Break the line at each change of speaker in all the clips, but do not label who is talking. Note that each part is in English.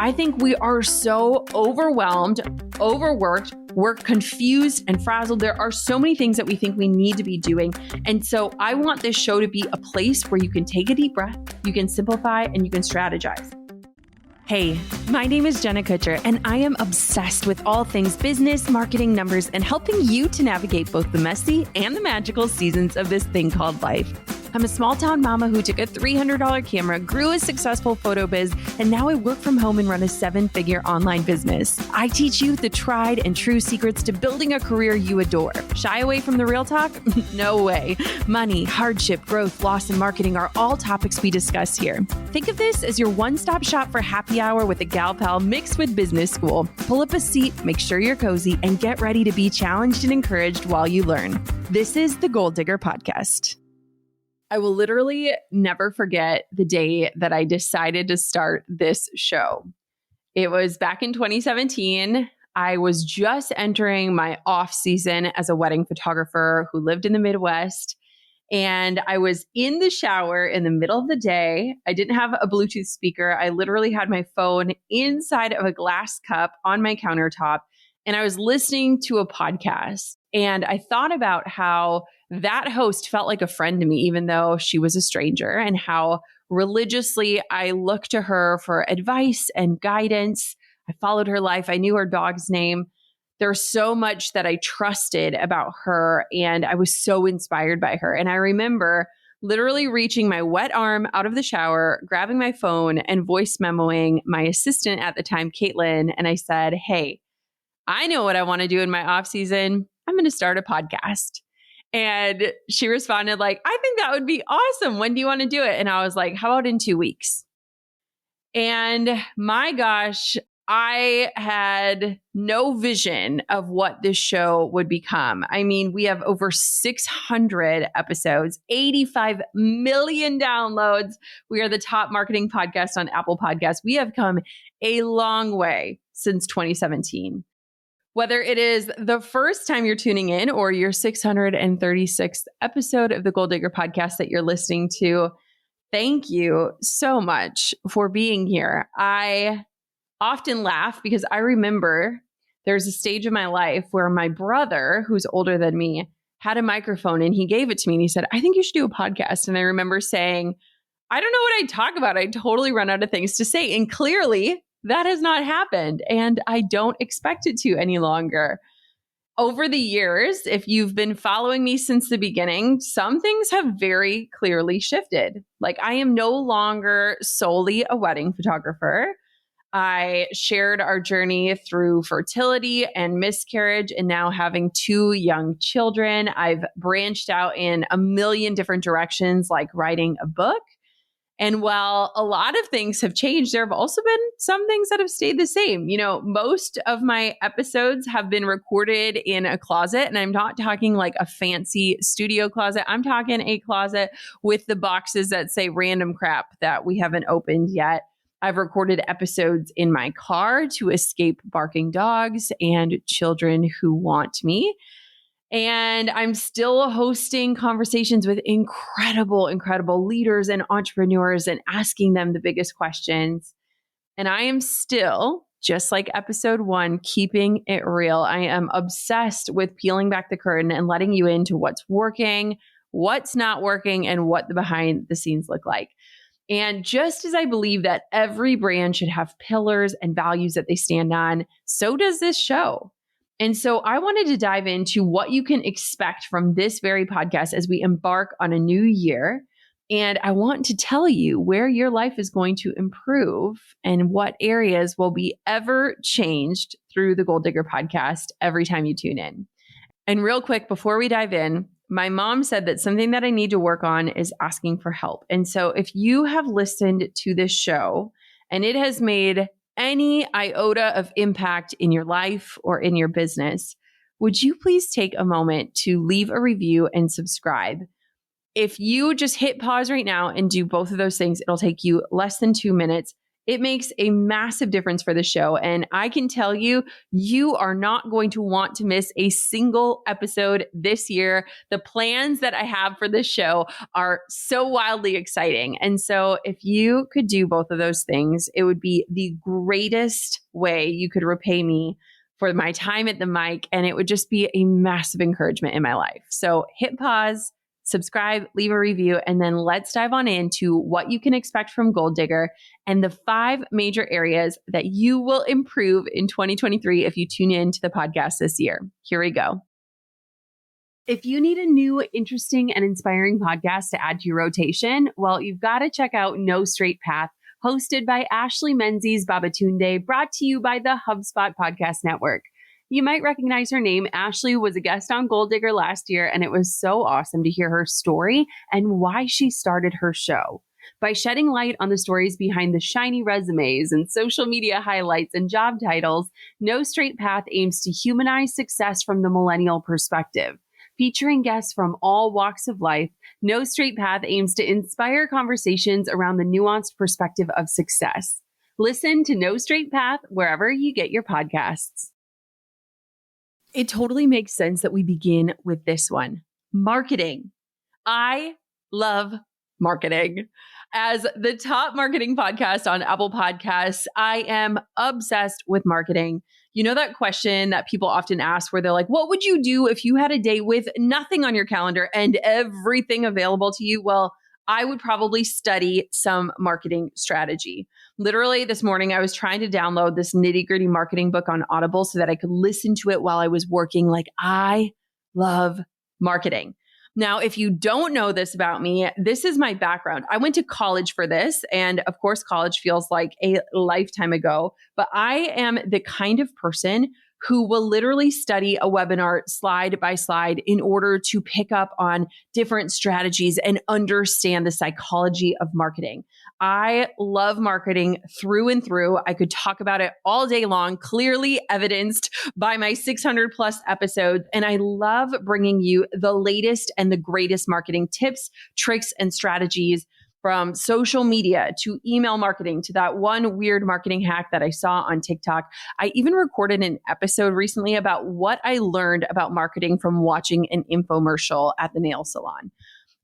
I think we are so overwhelmed, overworked, we're confused and frazzled. There are so many things that we think we need to be doing. And so I want this show to be a place where you can take a deep breath, you can simplify, and you can strategize. Hey, my name is Jenna Kutcher, and I am obsessed with all things business, marketing, numbers, and helping you to navigate both the messy and the magical seasons of this thing called life. I'm a small town mama who took a $300 camera, grew a successful photo biz, and now I work from home and run a 7-figure online business. I teach you the tried and true secrets to building a career you adore. Shy away from the real talk? No way. Money, hardship, growth, loss, and marketing are all topics we discuss here. Think of this as your one-stop shop for happy hour with a gal pal mixed with business school. Pull up a seat, make sure you're cozy, and get ready to be challenged and encouraged while you learn. This is the Goal Digger Podcast. I will literally never forget the day that I decided to start this show. It was back in 2017. I was just entering my off season as a wedding photographer who lived in the Midwest. And I was in the shower in the middle of the day. I didn't have a Bluetooth speaker. I literally had my phone inside of a glass cup on my countertop. And I was listening to a podcast. And I thought about how that host felt like a friend to me, even though she was a stranger, and how religiously I looked to her for advice and guidance. I followed her life. I knew her dog's name. There's so much that I trusted about her, and I was so inspired by her. And I remember literally reaching my wet arm out of the shower, grabbing my phone and voice memoing my assistant at the time, Caitlin. And I said, hey, I know what I want to do in my off season. I'm going to start a podcast. And she responded like, I think that would be awesome. When do you want to do it? And I was like, how about in 2 weeks? And my gosh, I had no vision of what this show would become. I mean, we have over 600 episodes, 85 million downloads. We are the top marketing podcast on Apple Podcasts. We have come a long way since 2017. Whether it is the first time you're tuning in or your 636th episode of the Goal Digger Podcast that you're listening to, thank you so much for being here. I often laugh because I remember there's a stage of my life where my brother, who's older than me, had a microphone and he gave it to me and he said, I think you should do a podcast. And I remember saying, I don't know what I talk about. I totally run out of things to say. And clearly, that has not happened, and I don't expect it to any longer. Over the years, if you've been following me since the beginning, some things have very clearly shifted. Like I am no longer solely a wedding photographer. I shared our journey through fertility and miscarriage and now having 2 young children. I've branched out in a million different directions, like writing a book. And while a lot of things have changed, there have also been some things that have stayed the same. You know, most of my episodes have been recorded in a closet, and I'm not talking like a fancy studio closet. I'm talking a closet with the boxes that say random crap that we haven't opened yet. I've recorded episodes in my car to escape barking dogs and children who want me. And I'm still hosting conversations with incredible leaders and entrepreneurs and asking them the biggest questions. And I am still, just like episode 1, keeping it real. I am obsessed with peeling back the curtain and letting you into what's working, what's not working, and what the behind the scenes look like. And just as I believe that every brand should have pillars and values that they stand on, so does this show. And so I wanted to dive into what you can expect from this very podcast as we embark on a new year. And I want to tell you where your life is going to improve and what areas will be ever changed through the Goal Digger Podcast every time you tune in. And real quick, before we dive in, my mom said that something that I need to work on is asking for help. And so if you have listened to this show and it has made any iota of impact in your life or in your business, would you please take a moment to leave a review and subscribe? If you just hit pause right now and do both of those things, it'll take you less than 2 minutes. It makes a massive difference for the show. And I can tell you, you are not going to want to miss a single episode this year. The plans that I have for this show are so wildly exciting. And so if you could do both of those things, it would be the greatest way you could repay me for my time at the mic. And it would just be a massive encouragement in my life. So hit pause, subscribe, leave a review, and then let's dive on into what you can expect from Goal Digger and the 5 major areas that you will improve in 2023 if you tune in to the podcast this year. Here we go. If you need a new, interesting, and inspiring podcast to add to your rotation, well, you've got to check out No Straight Path, hosted by Ashley Menzies Babatunde, brought to you by the HubSpot Podcast Network. You might recognize her name. Ashley was a guest on Goal Digger last year, and it was so awesome to hear her story and why she started her show. By shedding light on the stories behind the shiny resumes and social media highlights and job titles, No Straight Path aims to humanize success from the millennial perspective. Featuring guests from all walks of life, No Straight Path aims to inspire conversations around the nuanced perspective of success. Listen to No Straight Path wherever you get your podcasts. It totally makes sense that we begin with this one. Marketing. I love marketing. As the top marketing podcast on Apple Podcasts, I am obsessed with marketing. You know that question that people often ask where they're like, what would you do if you had a day with nothing on your calendar and everything available to you? Well, I would probably study some marketing strategy. Literally this morning, I was trying to download this nitty-gritty marketing book on Audible so that I could listen to it while I was working. Like, I love marketing. Now, if you don't know this about me, this is my background. I went to college for this. And of course, college feels like a lifetime ago. But I am the kind of person who will literally study a webinar slide by slide in order to pick up on different strategies and understand the psychology of marketing. I love marketing through and through. I could talk about it all day long, clearly evidenced by my 600 plus episodes. And I love bringing you the latest and the greatest marketing tips, tricks, and strategies, from social media to email marketing to that one weird marketing hack that I saw on TikTok. I even recorded an episode recently about what I learned about marketing from watching an infomercial at the nail salon.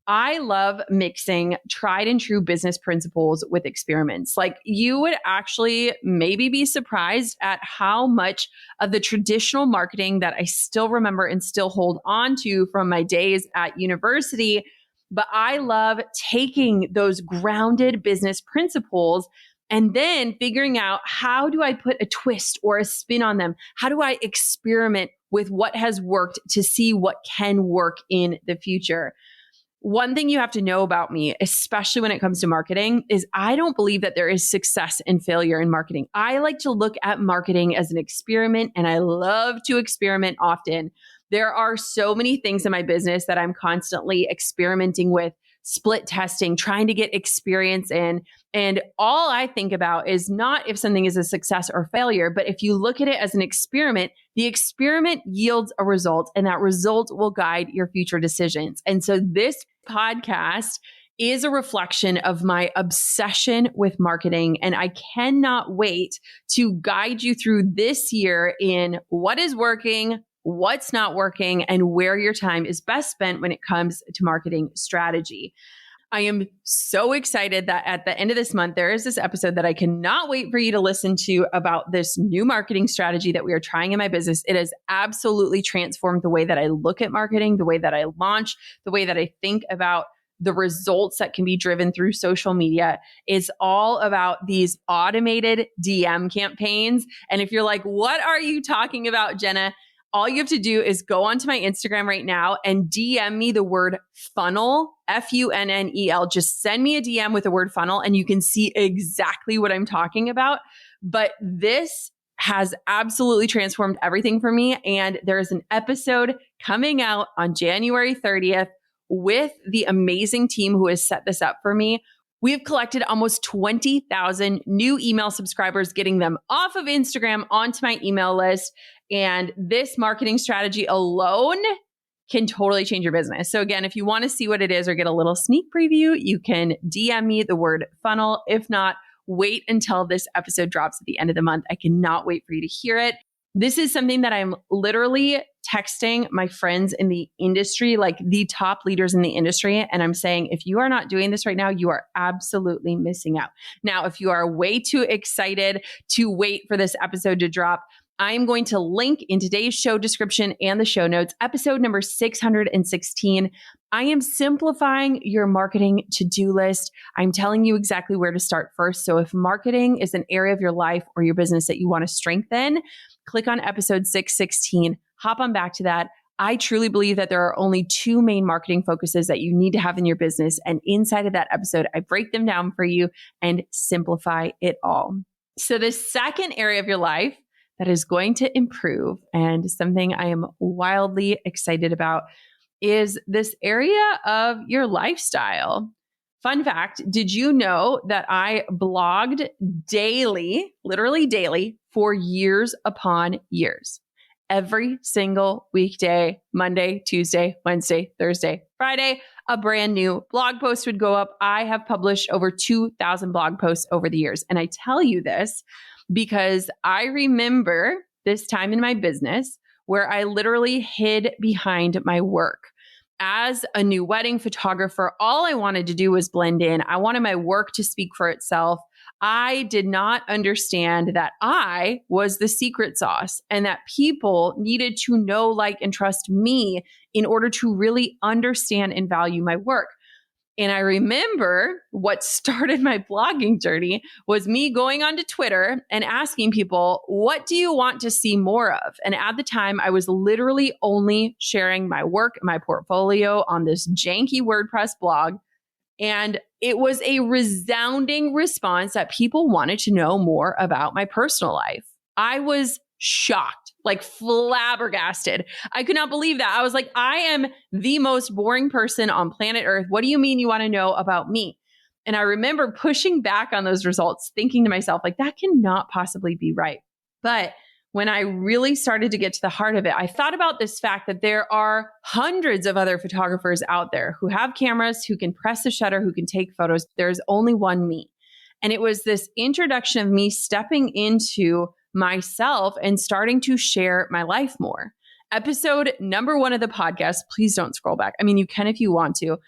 I love mixing tried and true business principles with experiments. Like, you would actually maybe be surprised at how much of the traditional marketing that I still remember and still hold on to from my days at university. But I love taking those grounded business principles and then figuring out, how do I put a twist or a spin on them? How do I experiment with what has worked to see what can work in the future? One thing you have to know about me, especially when it comes to marketing, is I don't believe that there is success and failure in marketing. I like to look at marketing as an experiment, and I love to experiment often. There are so many things in my business that I'm constantly experimenting with, split testing, trying to get experience in. And all I think about is not if something is a success or failure, but if you look at it as an experiment, the experiment yields a result, and that result will guide your future decisions. And so this podcast is a reflection of my obsession with marketing. And I cannot wait to guide you through this year in what is working, what's not working, and where your time is best spent when it comes to marketing strategy. I am so excited that at the end of this month, there is this episode that I cannot wait for you to listen to about this new marketing strategy that we are trying in my business. It has absolutely transformed the way that I look at marketing, the way that I launch, the way that I think about the results that can be driven through social media. Is all about these automated DM campaigns. And if you're like, what are you talking about, Jenna? All you have to do is go onto my Instagram right now and DM me the word funnel, Funnel. Just send me a DM with the word funnel and you can see exactly what I'm talking about. But this has absolutely transformed everything for me. And there is an episode coming out on January 30th with the amazing team who has set this up for me. We've collected almost 20,000 new email subscribers, getting them off of Instagram onto my email list. And this marketing strategy alone can totally change your business. So again, if you want to see what it is or get a little sneak preview, you can DM me the word funnel. If not, wait until this episode drops at the end of the month. I cannot wait for you to hear it. This is something that I'm literally texting my friends in the industry, like the top leaders in the industry. And I'm saying, if you are not doing this right now, you are absolutely missing out. Now, if you are way too excited to wait for this episode to drop, I'm going to link in today's show description and the show notes, episode number 616. I am simplifying your marketing to-do list. I'm telling you exactly where to start first. So if marketing is an area of your life or your business that you want to strengthen, click on episode 616, hop on back to that. I truly believe that there are only two main marketing focuses that you need to have in your business. And inside of that episode, I break them down for you and simplify it all. So the second area of your life that is going to improve, and something I am wildly excited about, is this area of your lifestyle. Fun fact, did you know that I blogged daily, literally daily, for years upon years? Every single weekday, Monday, Tuesday, Wednesday, Thursday, Friday, a brand new blog post would go up. I have published over 2,000 blog posts over the years. And I tell you this because I remember this time in my business where I literally hid behind my work. As a new wedding photographer, all I wanted to do was blend in. I wanted my work to speak for itself. I did not understand that I was the secret sauce and that people needed to know, like, and trust me in order to really understand and value my work. And I remember what started my blogging journey was me going onto Twitter and asking people, what do you want to see more of? And at the time, I was literally only sharing my work and my portfolio on this janky WordPress blog. And it was a resounding response that people wanted to know more about my personal life. I was shocked, like flabbergasted. I could not believe that. I was like, I am the most boring person on planet Earth. What do you mean you want to know about me? And I remember pushing back on those results, thinking to myself, like, that cannot possibly be right. But when I really started to get to the heart of it, I thought about this fact that there are hundreds of other photographers out there who have cameras, who can press the shutter, who can take photos. There's only one me. And it was this introduction of me stepping into myself and starting to share my life more. Episode number 1 of the podcast, please don't scroll back. I mean, you can if you want to.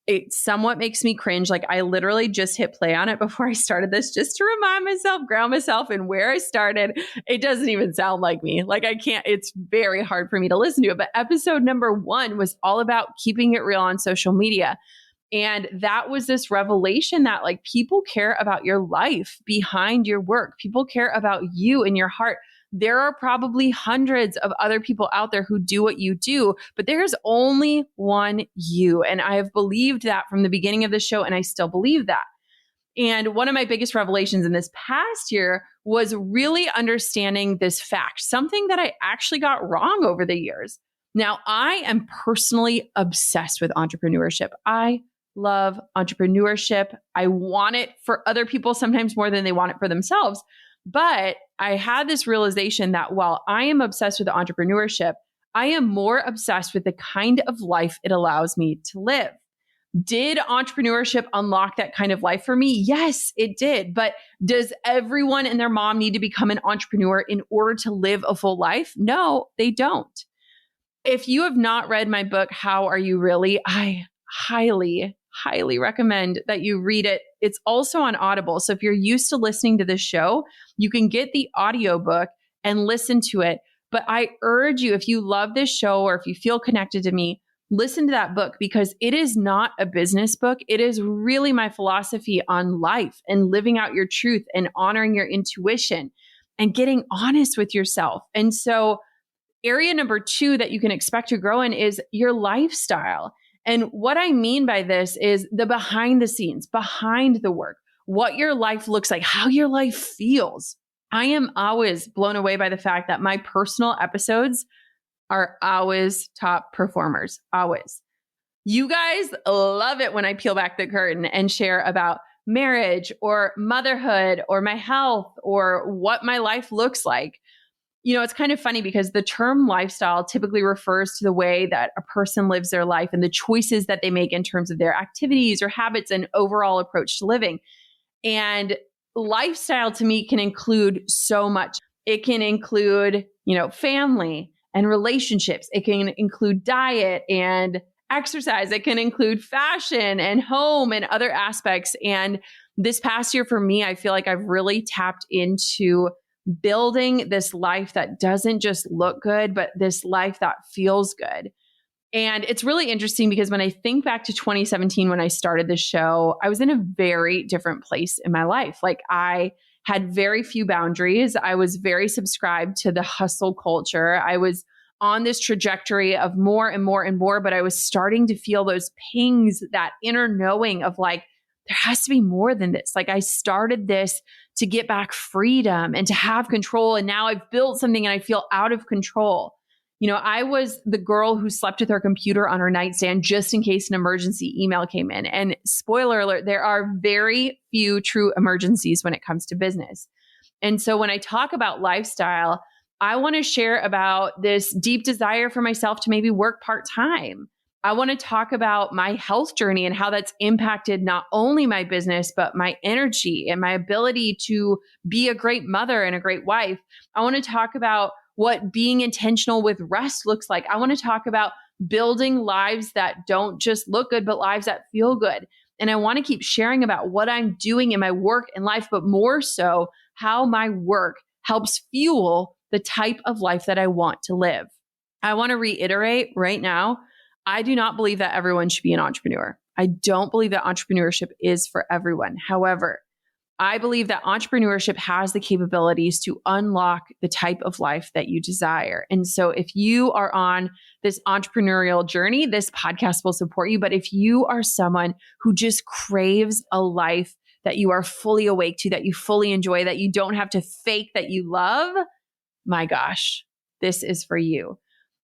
It somewhat makes me cringe. Like, I literally just hit play on it before I started this just to remind myself, ground myself in where I started. It doesn't even sound like me. Like, I can't, it's very hard for me to listen to it. But episode number 1 was all about keeping it real on social media. And that was this revelation that, like, people care about your life behind your work. People care about you and your heart. There are probably hundreds of other people out there who do what you do, but there's only one you. And I have believed that from the beginning of the show, and I still believe that. And one of my biggest revelations in this past year was really understanding this fact, something that I actually got wrong over the years. Now, I am personally obsessed with entrepreneurship. I love entrepreneurship. I want it for other people sometimes more than they want it for themselves. But I had this realization that while I am obsessed with entrepreneurship, I am more obsessed with the kind of life it allows me to live. Did entrepreneurship unlock that kind of life for me? Yes, it did. But does everyone and their mom need to become an entrepreneur in order to live a full life? No, they don't. If you have not read my book, How Are You Really? I highly recommend that you read it. It's also on Audible. So if you're used to listening to this show, you can get the audiobook and listen to it. But I urge you, if you love this show or if you feel connected to me, listen to that book, because it is not a business book. It is really my philosophy on life and living out your truth and honoring your intuition and getting honest with yourself. And so area number 2 that you can expect to grow in is your lifestyle. And what I mean by this is the behind the scenes, behind the work, what your life looks like, how your life feels. I am always blown away by the fact that my personal episodes are always top performers, always. You guys love it when I peel back the curtain and share about marriage or motherhood or my health or what my life looks like. You know, it's kind of funny because the term lifestyle typically refers to the way that a person lives their life and the choices that they make in terms of their activities or habits and overall approach to living. And lifestyle to me can include so much. It can include, family and relationships. It can include diet and exercise. It can include fashion and home and other aspects. And this past year for me, I feel like I've really tapped into building this life that doesn't just look good, but this life that feels good. And it's really interesting because when I think back to 2017, when I started this show, I was in a very different place in my life. Like I had very few boundaries. I was very subscribed to the hustle culture. I was on this trajectory of more and more and more, but I was starting to feel those pings, that inner knowing of like, there has to be more than this. Like I started this to get back freedom and to have control. And now I've built something and I feel out of control. I was the girl who slept with her computer on her nightstand just in case an emergency email came in. And spoiler alert, there are very few true emergencies when it comes to business. And so when I talk about lifestyle, I want to share about this deep desire for myself to maybe work part-time. I want to talk about my health journey and how that's impacted not only my business, but my energy and my ability to be a great mother and a great wife. I want to talk about what being intentional with rest looks like. I want to talk about building lives that don't just look good, but lives that feel good. And I want to keep sharing about what I'm doing in my work and life, but more so how my work helps fuel the type of life that I want to live. I want to reiterate right now, I do not believe that everyone should be an entrepreneur. I don't believe that entrepreneurship is for everyone. However, I believe that entrepreneurship has the capabilities to unlock the type of life that you desire. And so if you are on this entrepreneurial journey, this podcast will support you. But if you are someone who just craves a life that you are fully awake to, that you fully enjoy, that you don't have to fake that you love, my gosh, this is for you.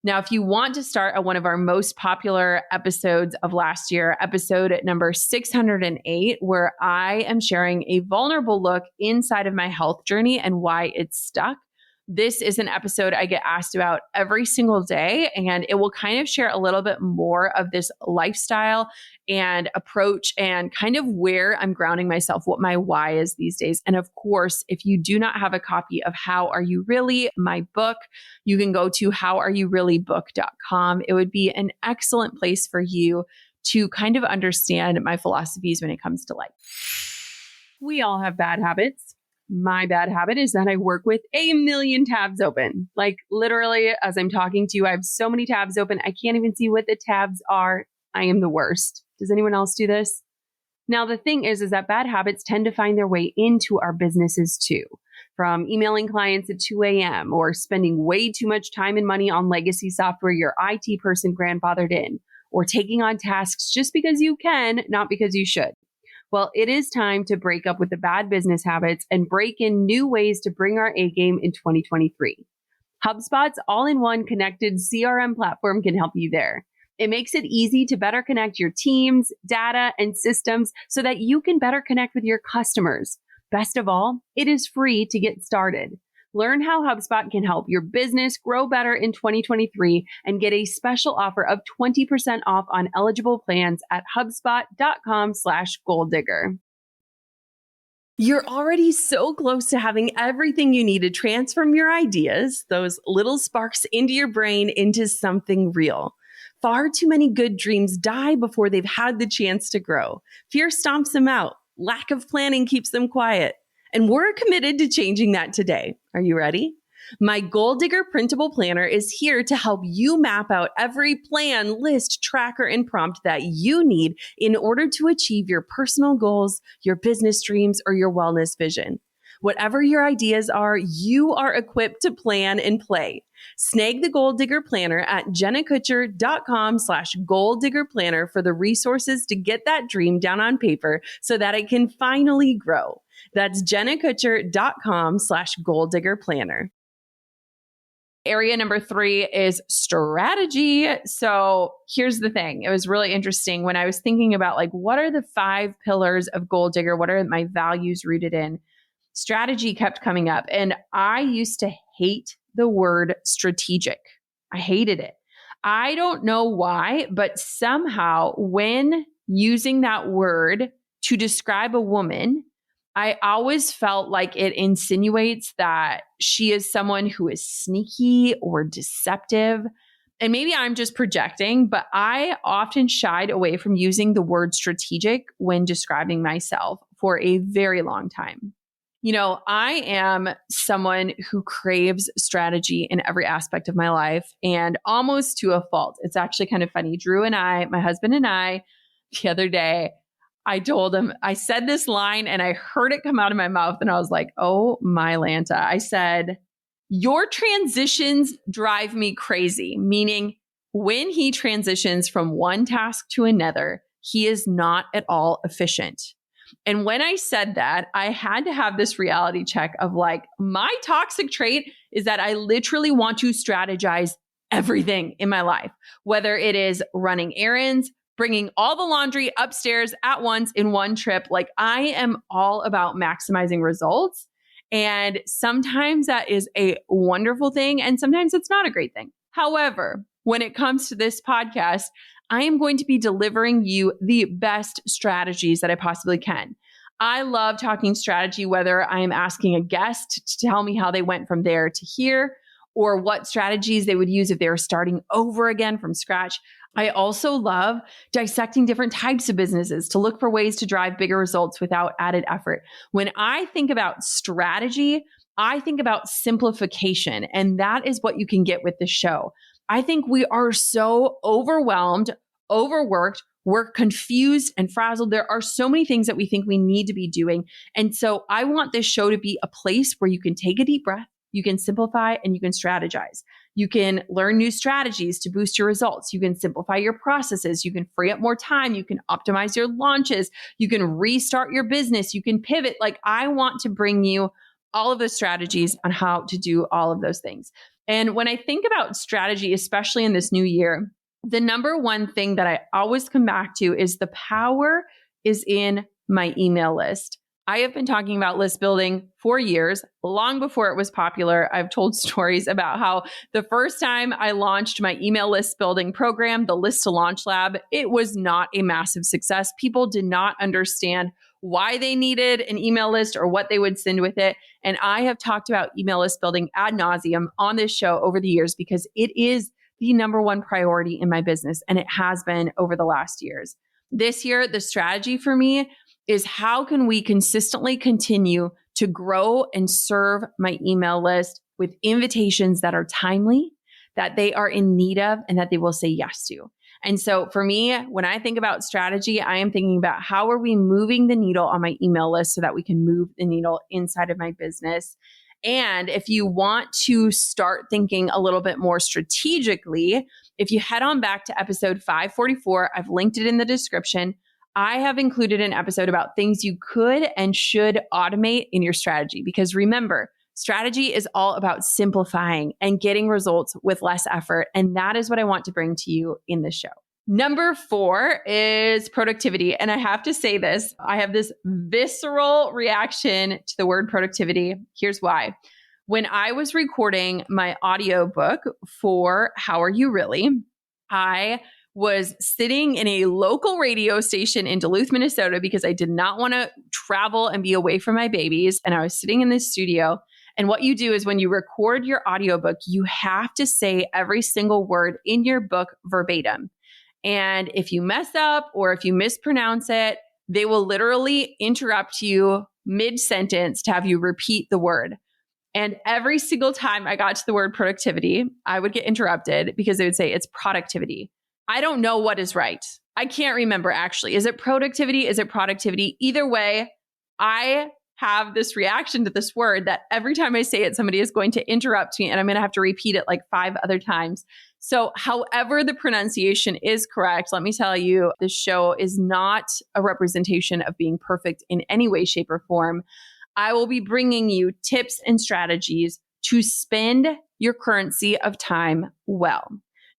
Now, if you want to start on one of our most popular episodes of last year, episode number 608, where I am sharing a vulnerable look inside of my health journey and why it's stuck. This is an episode I get asked about every single day, and it will kind of share a little bit more of this lifestyle and approach and kind of where I'm grounding myself, what my why is these days. And of course, if you do not have a copy of How Are You Really, my book, you can go to howareyourreallybook.com. It would be an excellent place for you to kind of understand my philosophies when it comes to life. We all have bad habits. My bad habit is that I work with a million tabs open. Like literally, as I'm talking to you, I have so many tabs open. I can't even see what the tabs are. I am the worst. Does anyone else do this? Now, the thing is that bad habits tend to find their way into our businesses too. From emailing clients at 2 a.m. or spending way too much time and money on legacy software your IT person grandfathered in, or taking on tasks just because you can, not because you should. Well, it is time to break up with the bad business habits and break in new ways to bring our A game in 2023. HubSpot's all-in-one connected CRM platform can help you there. It makes it easy to better connect your teams, data, and systems so that you can better connect with your customers. Best of all, it is free to get started. Learn how HubSpot can help your business grow better in 2023 and get a special offer of 20% off on eligible plans at HubSpot.com/goaldigger. You're already so close to having everything you need to transform your ideas, those little sparks into your brain, into something real. Far too many good dreams die before they've had the chance to grow. Fear stomps them out. Lack of planning keeps them quiet. And we're committed to changing that today. Are you ready? My Goal Digger printable planner is here to help you map out every plan, list, tracker, and prompt that you need in order to achieve your personal goals, your business dreams, or your wellness vision. Whatever your ideas are, you are equipped to plan and play. Snag the Goal Digger Planner at jennakutcher.com/goaldiggerplanner for the resources to get that dream down on paper so that it can finally grow. That's jennakutcher.com/goaldiggerplanner. Area number 3 is strategy. So here's the thing. It was really interesting when I was thinking about like, what are the 5 pillars of Goal Digger? What are my values rooted in? Strategy kept coming up. And I used to hate the word strategic. I hated it. I don't know why, but somehow when using that word to describe a woman, I always felt like it insinuates that she is someone who is sneaky or deceptive. And maybe I'm just projecting, but I often shied away from using the word strategic when describing myself for a very long time. I am someone who craves strategy in every aspect of my life and almost to a fault. It's actually kind of funny. Drew and I, my husband and I, the other day, I told him, I said this line and I heard it come out of my mouth and I was like, oh my Lanta. I said, your transitions drive me crazy, meaning when he transitions from one task to another, he is not at all efficient. And when I said that, I had to have this reality check of like, my toxic trait is that I literally want to strategize everything in my life, whether it is running errands, bringing all the laundry upstairs at once in one trip. Like I am all about maximizing results. And sometimes that is a wonderful thing. And sometimes it's not a great thing. However, when it comes to this podcast, I am going to be delivering you the best strategies that I possibly can. I love talking strategy, whether I am asking a guest to tell me how they went from there to here, or what strategies they would use if they were starting over again from scratch. I also love dissecting different types of businesses to look for ways to drive bigger results without added effort. When I think about strategy, I think about simplification, and that is what you can get with this show. I think we are so overwhelmed, overworked, we're confused and frazzled. There are so many things that we think we need to be doing. And so I want this show to be a place where you can take a deep breath, you can simplify, and you can strategize. You can learn new strategies to boost your results. You can simplify your processes. You can free up more time. You can optimize your launches. You can restart your business. You can pivot. Like I want to bring you all of the strategies on how to do all of those things. And when I think about strategy, especially in this new year, the number one thing that I always come back to is the power is in my email list. I have been talking about list building for years, long before it was popular. I've told stories about how the first time I launched my email list building program, the List to Launch Lab, it was not a massive success. People did not understand why they needed an email list or what they would send with it. And I have talked about email list building ad nauseum on this show over the years because it is the number one priority in my business. And it has been over the last years. This year, the strategy for me is how can we consistently continue to grow and serve my email list with invitations that are timely, that they are in need of, and that they will say yes to. And so for me, when I think about strategy, I am thinking about how are we moving the needle on my email list so that we can move the needle inside of my business. And if you want to start thinking a little bit more strategically, if you head on back to episode 544, I've linked it in the description. I have included an episode about things you could and should automate in your strategy. Because remember, strategy is all about simplifying and getting results with less effort. And that is what I want to bring to you in this show. Number 4 is productivity. And I have to say this, I have this visceral reaction to the word productivity. Here's why. When I was recording my audiobook for How Are You Really, I was sitting in a local radio station in Duluth, Minnesota, because I did not want to travel and be away from my babies. And I was sitting in this studio. And what you do is when you record your audiobook, you have to say every single word in your book verbatim. And if you mess up or if you mispronounce it, they will literally interrupt you mid-sentence to have you repeat the word. And every single time I got to the word productivity, I would get interrupted because they would say it's productivity. I don't know what is right. I can't remember actually. Is it productivity? Is it productivity? Either way, I have this reaction to this word that every time I say it, somebody is going to interrupt me and I'm going to have to repeat it like 5 other times. So however the pronunciation is correct, let me tell you, this show is not a representation of being perfect in any way, shape, or form. I will be bringing you tips and strategies to spend your currency of time well.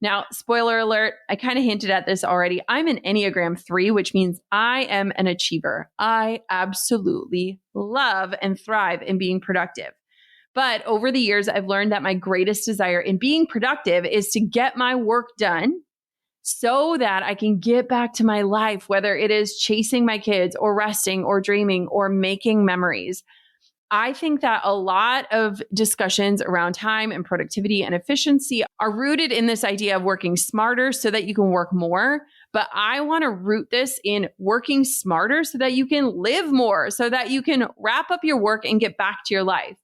Now, spoiler alert, I kind of hinted at this already. I'm an Enneagram 3, which means I am an achiever. I absolutely love and thrive in being productive. But over the years, I've learned that my greatest desire in being productive is to get my work done so that I can get back to my life, whether it is chasing my kids or resting or dreaming or making memories. I think that a lot of discussions around time and productivity and efficiency are rooted in this idea of working smarter so that you can work more. But I want to root this in working smarter so that you can live more, so that you can wrap up your work and get back to your life.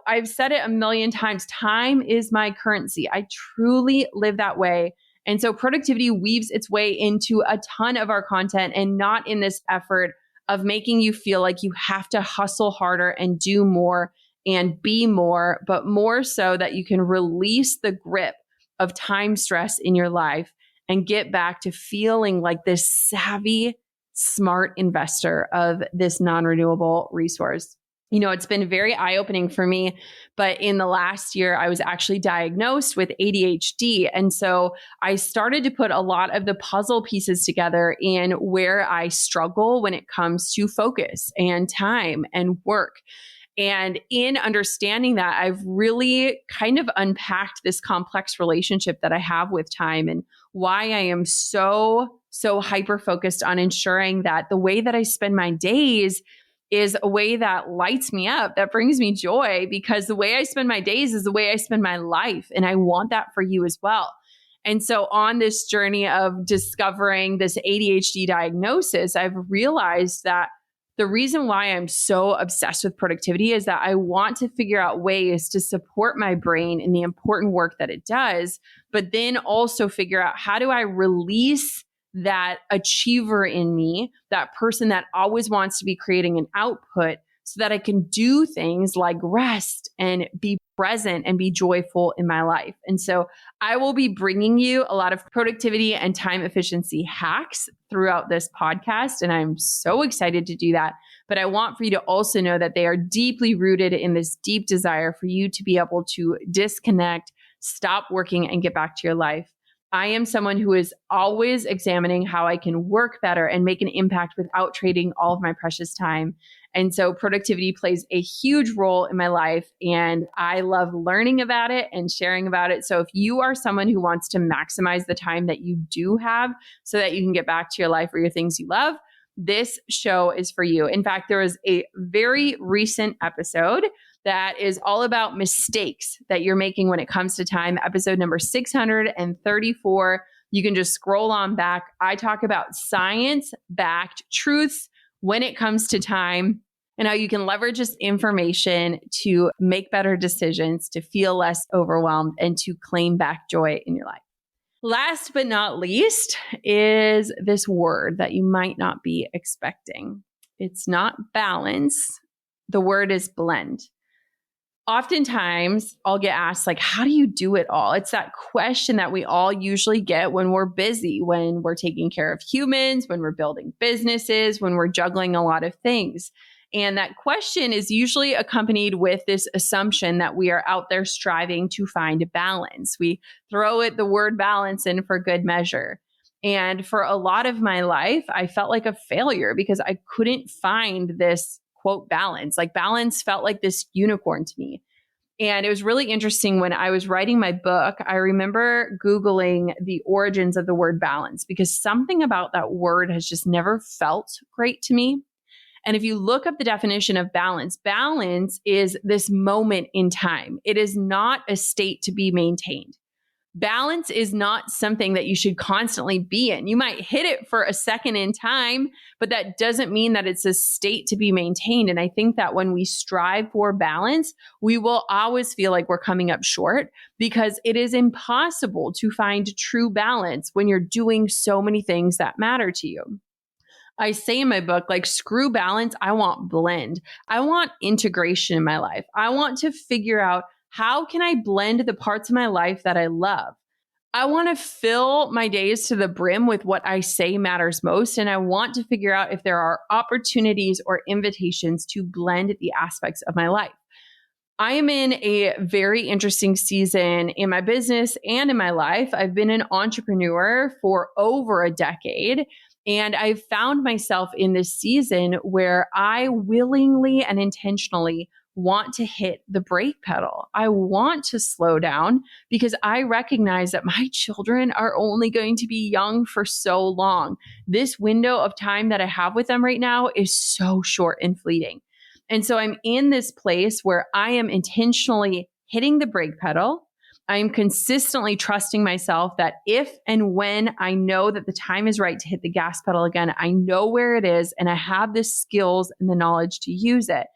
I've said it a million times. Time is my currency. I truly live that way. And so productivity weaves its way into a ton of our content, and not in this effort of making you feel like you have to hustle harder and do more and be more, but more so that you can release the grip of time stress in your life and get back to feeling like this savvy, smart investor of this non-renewable resource. It's been very eye-opening for me, but in the last year, I was actually diagnosed with ADHD. And so I started to put a lot of the puzzle pieces together in where I struggle when it comes to focus and time and work. And in understanding that, I've really kind of unpacked this complex relationship that I have with time and why I am so hyper-focused on ensuring that the way that I spend my days is a way that lights me up, that brings me joy, because the way I spend my days is the way I spend my life. And I want that for you as well. And so on this journey of discovering this ADHD diagnosis, I've realized that the reason why I'm so obsessed with productivity is that I want to figure out ways to support my brain in the important work that it does, but then also figure out, how do I release that achiever in me, that person that always wants to be creating an output, so that I can do things like rest and be present and be joyful in my life. And so I will be bringing you a lot of productivity and time efficiency hacks throughout this podcast. And I'm so excited to do that. But I want for you to also know that they are deeply rooted in this deep desire for you to be able to disconnect, stop working, and get back to your life. I am someone who is always examining how I can work better and make an impact without trading all of my precious time. And so productivity plays a huge role in my life, and I love learning about it and sharing about it. So if you are someone who wants to maximize the time that you do have so that you can get back to your life or your things you love, this show is for you. In fact, there was a very recent episode that is all about mistakes that you're making when it comes to time, episode number 634. You can just scroll on back. I talk about science-backed truths when it comes to time, and how you can leverage this information to make better decisions, to feel less overwhelmed, and to claim back joy in your life. Last but not least is this word that you might not be expecting. It's not balance. The word is blend. Oftentimes I'll get asked, like, how do you do it all? It's that question that we all usually get when we're busy, when we're taking care of humans, when we're building businesses, when we're juggling a lot of things. And that question is usually accompanied with this assumption that we are out there striving to find a balance. We throw it the word balance in for good measure. And for a lot of my life, I felt like a failure because I couldn't find this quote balance. Like, balance felt like this unicorn to me. And it was really interesting when I was writing my book, I remember Googling the origins of the word balance, because something about that word has just never felt great to me. And if you look up the definition of balance, balance is this moment in time. It is not a state to be maintained. Balance is not something that you should constantly be in. You might hit it for a second in time, but that doesn't mean that it's a state to be maintained. And I think that when we strive for balance, we will always feel like we're coming up short, because it is impossible to find true balance when you're doing so many things that matter to you. I say in my book, like, screw balance. I want blend. I want integration in my life. I want to figure out, how can I blend the parts of my life that I love? I want to fill my days to the brim with what I say matters most. And I want to figure out if there are opportunities or invitations to blend the aspects of my life. I am in a very interesting season in my business and in my life. I've been an entrepreneur for over a decade. And I've found myself in this season where I willingly and intentionally want to hit the brake pedal. I want to slow down because I recognize that my children are only going to be young for so long. This window of time that I have with them right now is so short and fleeting. And so I'm in this place where I am intentionally hitting the brake pedal. I'm consistently trusting myself that if and when I know that the time is right to hit the gas pedal again, I know where it is and I have the skills and the knowledge to use it.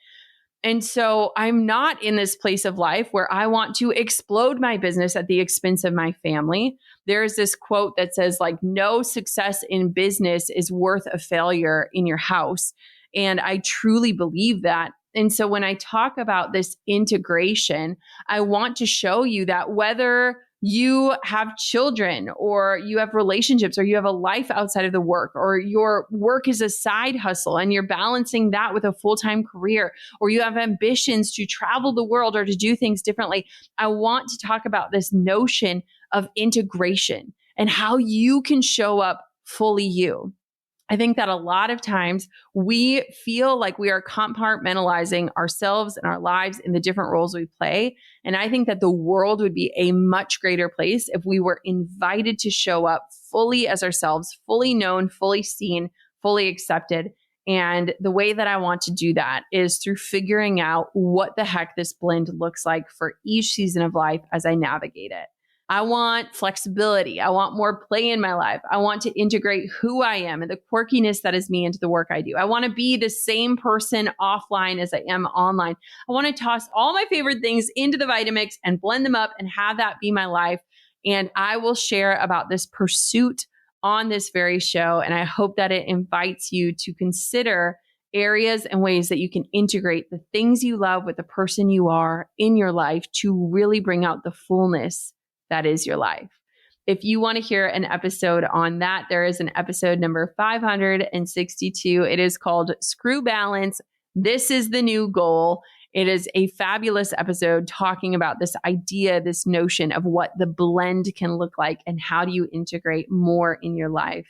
And so I'm not in this place of life where I want to explode my business at the expense of my family. There's this quote that says, like, no success in business is worth a failure in your house. And I truly believe that. And so when I talk about this integration, I want to show you that whether you have children or you have relationships or you have a life outside of the work, or your work is a side hustle and you're balancing that with a full-time career, or you have ambitions to travel the world or to do things differently, I want to talk about this notion of integration and how you can show up fully you. I think that a lot of times we feel like we are compartmentalizing ourselves and our lives in the different roles we play. And I think that the world would be a much greater place if we were invited to show up fully as ourselves, fully known, fully seen, fully accepted. And the way that I want to do that is through figuring out what the heck this blend looks like for each season of life as I navigate it. I want flexibility. I want more play in my life. I want to integrate who I am and the quirkiness that is me into the work I do. I want to be the same person offline as I am online. I want to toss all my favorite things into the Vitamix and blend them up and have that be my life. And I will share about this pursuit on this very show. And I hope that it invites you to consider areas and ways that you can integrate the things you love with the person you are in your life to really bring out the fullness that is your life. If you want to hear an episode on that, there is an episode number 562. It is called Screw Balance. This is the new goal. It is a fabulous episode talking about this idea, this notion of what the blend can look like and how do you integrate more in your life.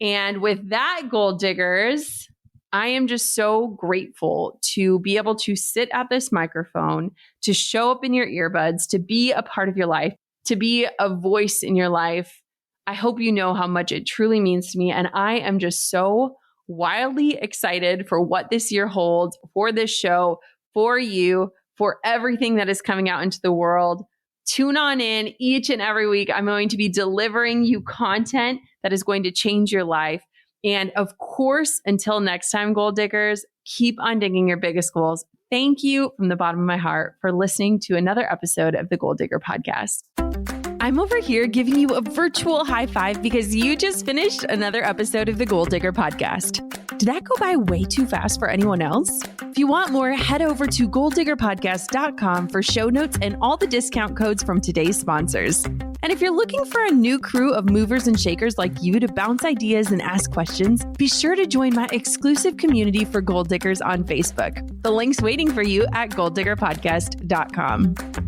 And with that, goal diggers, I am just so grateful to be able to sit at this microphone, to show up in your earbuds, to be a part of your life, to be a voice in your life. I hope you know how much it truly means to me. And I am just so wildly excited for what this year holds, for this show, for you, for everything that is coming out into the world. Tune on in each and every week. I'm going to be delivering you content that is going to change your life. And of course, until next time, goal diggers, keep on digging your biggest goals. Thank you from the bottom of my heart for listening to another episode of the Goal Digger Podcast. I'm over here giving you a virtual high five because you just finished another episode of the Goal Digger Podcast. Did that go by way too fast for anyone else? If you want more, head over to goaldiggerpodcast.com for show notes and all the discount codes from today's sponsors. And if you're looking for a new crew of movers and shakers like you to bounce ideas and ask questions, be sure to join my exclusive community for goal diggers on Facebook. The link's waiting for you at goaldiggerpodcast.com.